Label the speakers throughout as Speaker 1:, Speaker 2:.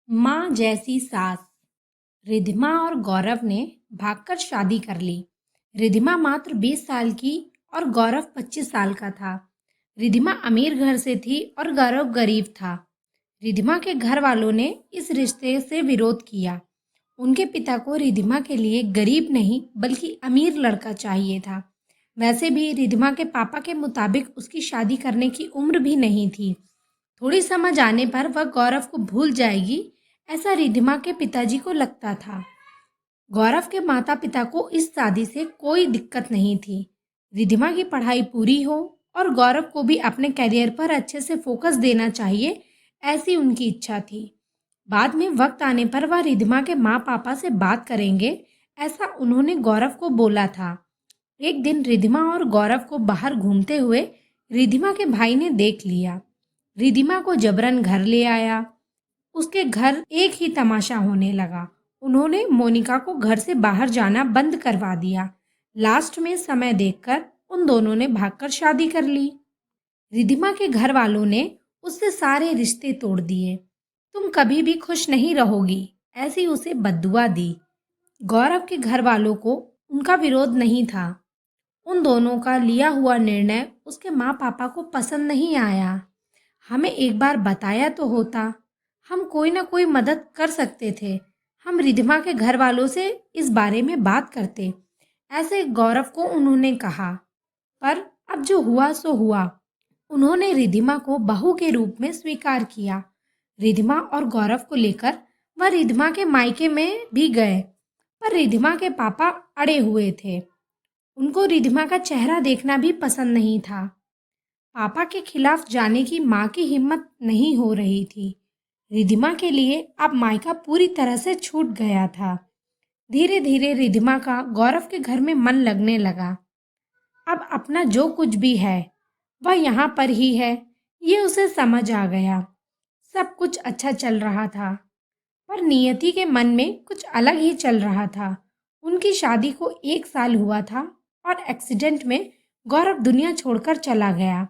Speaker 1: माँ जैसी सास। रिधिमा और गौरव ने भागकर शादी कर ली। रिधिमा मात्र 20 साल की और गौरव 25 साल का था। रिधिमा अमीर घर से थी और गौरव गरीब था। रिधिमा के घर वालों ने इस रिश्ते से विरोध किया। उनके पिता को रिधिमा के लिए गरीब नहीं बल्कि अमीर लड़का चाहिए था। वैसे भी रिधिमा के पापा के मुताबिक उसकी शादी करने की उम्र भी नहीं थी। थोड़ी समझ आने पर वह गौरव को भूल जाएगी, ऐसा रिधिमा के पिताजी को लगता था। गौरव के माता पिता को इस शादी से कोई दिक्कत नहीं थी। रिधिमा की पढ़ाई पूरी हो और गौरव को भी अपने करियर पर अच्छे से फोकस देना चाहिए, ऐसी उनकी इच्छा थी। बाद में वक्त आने पर वह रिधिमा के माँ पापा से बात करेंगे, ऐसा उन्होंने गौरव को बोला था। एक दिन रिधिमा और गौरव को बाहर घूमते हुए रिधिमा के भाई ने देख लिया। रिधिमा को जबरन घर ले आया। उसके घर एक ही तमाशा होने लगा। उन्होंने मोनिका को घर से बाहर जाना बंद करवा दिया। लास्ट में समय देखकर उन दोनों ने भागकर शादी कर ली। रिधिमा के घर वालों ने उससे सारे रिश्ते तोड़ दिए। तुम कभी भी खुश नहीं रहोगी, ऐसी उसे बद्दुआ दी। गौरव के घर वालों को उनका विरोध नहीं था। उन दोनों का लिया हुआ निर्णय उसके माँ पापा को पसंद नहीं आया। हमें एक बार बताया तो होता, हम कोई ना कोई मदद कर सकते थे। हम रिधिमा के घर वालों से इस बारे में बात करते, ऐसे गौरव को उन्होंने कहा। पर अब जो हुआ सो हुआ। उन्होंने रिधिमा को बहू के रूप में स्वीकार किया। रिधिमा और गौरव को लेकर वह रिधिमा के मायके में भी गए, पर रिधिमा के पापा अड़े हुए थे। उनको रिधिमा का चेहरा देखना भी पसंद नहीं था। पापा के खिलाफ जाने की माँ की हिम्मत नहीं हो रही थी। रिधिमा के लिए अब मायका पूरी तरह से छूट गया था। धीरे धीरे रिधिमा का गौरव के घर में मन लगने लगा। अब अपना जो कुछ भी है वह यहाँ पर ही है, ये उसे समझ आ गया। सब कुछ अच्छा चल रहा था, पर नियति के मन में कुछ अलग ही चल रहा था। उनकी शादी को 1 साल हुआ था और एक्सीडेंट में गौरव दुनिया छोड़कर चला गया।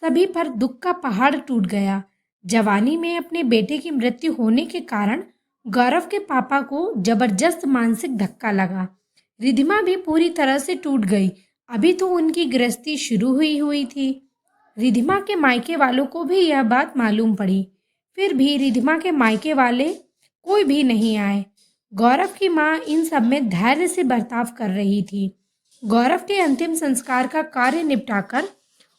Speaker 1: सभी पर दुख का पहाड़ टूट गया। जवानी में अपने बेटे की मृत्यु होने के कारण गौरव के पापा को जबरदस्त मानसिक धक्का लगा। रिधिमा भी पूरी तरह से टूट गई। अभी तो उनकी गृहस्थी शुरू हुई थी। रिधिमा के मायके वालों को भी यह बात मालूम पड़ी। फिर भी रिधिमा के मायके वाले कोई भी नहीं आए। गौरव की माँ इन सब में धैर्य से बर्ताव कर रही थी। गौरव के अंतिम संस्कार का कार्य निपटाकर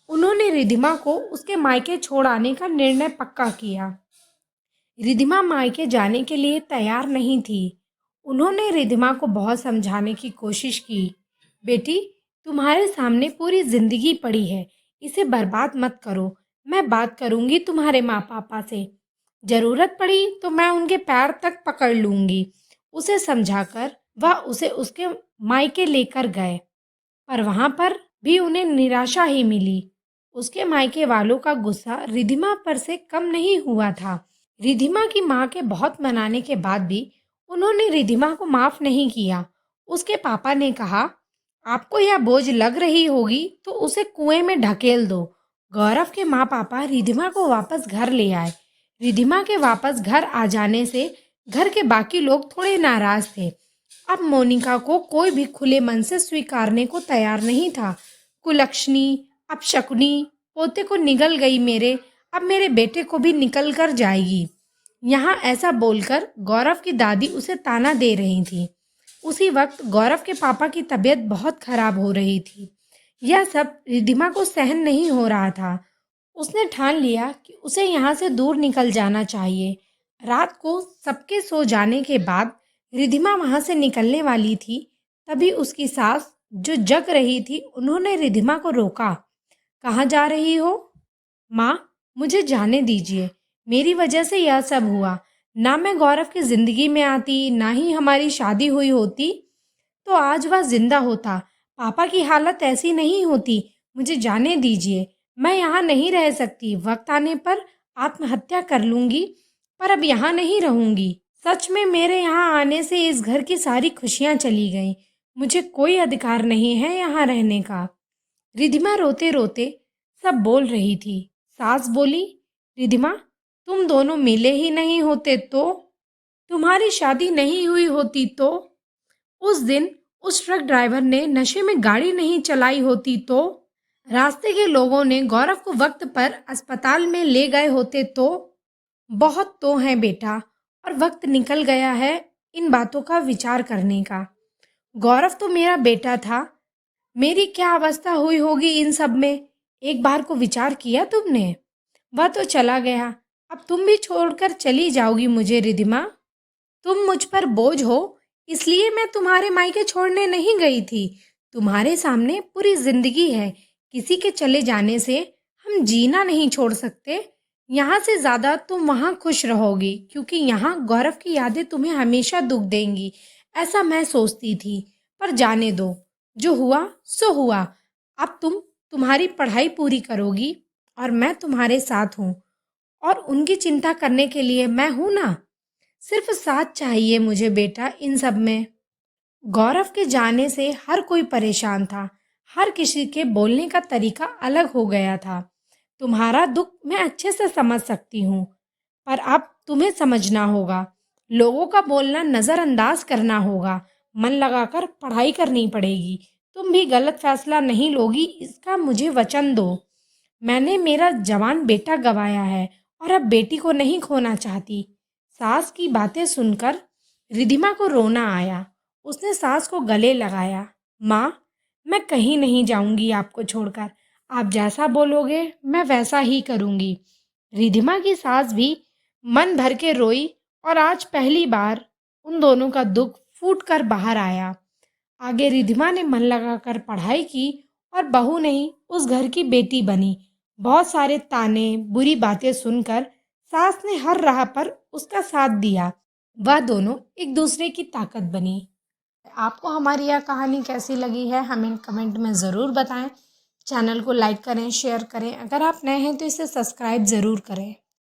Speaker 1: उन्होंने रिधिमा को उसके मायके छोड़ आने का निर्णय पक्का किया। रिधिमा मायके जाने के लिए तैयार नहीं थी। उन्होंने रिधिमा को बहुत समझाने की कोशिश की। बेटी, तुम्हारे सामने पूरी जिंदगी पड़ी है, इसे बर्बाद मत करो। मैं बात करूंगी तुम्हारे माँ पापा से। जरूरत पड़ी तो मैं उनके पैर तक पकड़ लूंगी। उसे समझाकर वह उसे उसके मायके लेकर गए, पर वहां पर भी उन्हें निराशा ही मिली। उसके मायके वालों का गुस्सा रिधिमा पर से कम नहीं हुआ था। रिधिमा की माँ के बहुत मनाने के बाद भी उन्होंने रिधिमा को माफ नहीं किया। उसके पापा ने कहा, आपको यह बोझ लग रही होगी तो उसे कुएं में ढकेल दो। गौरव के माँ पापा रिधिमा को वापस घर ले आए। रिधिमा के वापस घर आ जाने से घर के बाकी लोग थोड़े नाराज थे। अब मोनिका को कोई भी खुले मन से स्वीकारने को तैयार नहीं था। कुलक्षणी, अपशकुनी, पोते को निगल गई मेरे, अब मेरे बेटे को भी निकल कर जाएगी। यहाँ ऐसा बोलकर गौरव की दादी उसे ताना दे रही थी। उसी वक्त गौरव के पापा की तबीयत बहुत खराब हो रही थी। यह सब रिधिमा को सहन नहीं हो रहा था। उसने ठान लिया कि उसे यहाँ से दूर निकल जाना चाहिए। रात को सबके सो जाने के बाद रिधिमा वहाँ से निकलने वाली थी, तभी उसकी सास जो जग रही थी उन्होंने रिधिमा को रोका। कहाँ जा रही हो? माँ, मुझे जाने दीजिए। मेरी वजह से यह सब हुआ। ना मैं गौरव की जिंदगी में आती, ना ही हमारी शादी हुई होती तो आज वह जिंदा होता। पापा की हालत ऐसी नहीं होती। मुझे जाने दीजिए। मैं यहाँ नहीं रह सकती। वक्त आने पर आत्महत्या कर लूंगी, पर अब यहाँ नहीं रहूंगी। सच में मेरे यहाँ आने से इस घर की सारी खुशियाँ चली गईं। मुझे कोई अधिकार नहीं है यहाँ रहने का। रिधिमा रोते रोते सब बोल रही थी। सास बोली, रिधिमा, तुम दोनों मिले ही नहीं होते तो तुम्हारी शादी नहीं हुई होती तो, उस दिन उस ट्रक ड्राइवर ने नशे में गाड़ी नहीं चलाई होती तो, रास्ते के लोगों ने गौरव को वक्त पर अस्पताल में ले गए होते तो। बहुत तो है बेटा, और वक्त निकल गया है इन बातों का विचार करने का। गौरव तो मेरा बेटा था, मेरी क्या अवस्था हुई होगी इन सब में, एक बार को विचार किया तुमने? वह तो चला गया, अब तुम भी छोड़कर चली जाओगी मुझे रिधिमा। तुम मुझ पर बोझ हो, इसलिए मैं तुम्हारे मायके छोड़ने नहीं गई थी। तुम्हारे सामने पूरी जिंदगी है, किसी के चले जाने से हम जीना नहीं छोड़ सकते। यहाँ से ज़्यादा तुम वहाँ खुश रहोगी, क्योंकि यहाँ गौरव की यादें तुम्हें हमेशा दुख देंगी, ऐसा मैं सोचती थी। पर जाने दो, जो हुआ सो हुआ। अब तुम्हारी पढ़ाई पूरी करोगी, और मैं तुम्हारे साथ हूँ, और उनकी चिंता करने के लिए मैं हूँ ना। सिर्फ साथ चाहिए मुझे बेटा इन सब में। गौरव के जाने से हर कोई परेशान था, हर किसी के बोलने का तरीका अलग हो गया था। तुम्हारा दुख मैं अच्छे से समझ सकती हूँ, पर अब तुम्हें समझना होगा, लोगों का बोलना नज़रअंदाज करना होगा, मन लगाकर पढ़ाई करनी पड़ेगी। तुम भी गलत फैसला नहीं लोगी, इसका मुझे वचन दो। मैंने मेरा जवान बेटा गंवाया है, और अब बेटी को नहीं खोना चाहती। सास की बातें सुनकर रिधिमा को रोना आया। उसने सास को गले लगाया। माँ, मैं कहीं नहीं जाऊंगी आपको छोड़कर। आप जैसा बोलोगे मैं वैसा ही करूंगी। रिधिमा की सास भी मन भर के रोई, और आज पहली बार उन दोनों का दुख फूट कर बाहर आया। आगे रिधिमा ने मन लगाकर पढ़ाई की, और बहू नहीं उस घर की बेटी बनी। बहुत सारे ताने, बुरी बातें सुनकर सास ने हर राह पर उसका साथ दिया। वह दोनों एक दूसरे की ताकत बनी। आपको हमारी यह कहानी कैसी लगी है हमें कमेंट में ज़रूर बताएं। चैनल को लाइक करें, शेयर करें। अगर आप नए हैं तो इसे सब्सक्राइब ज़रूर करें।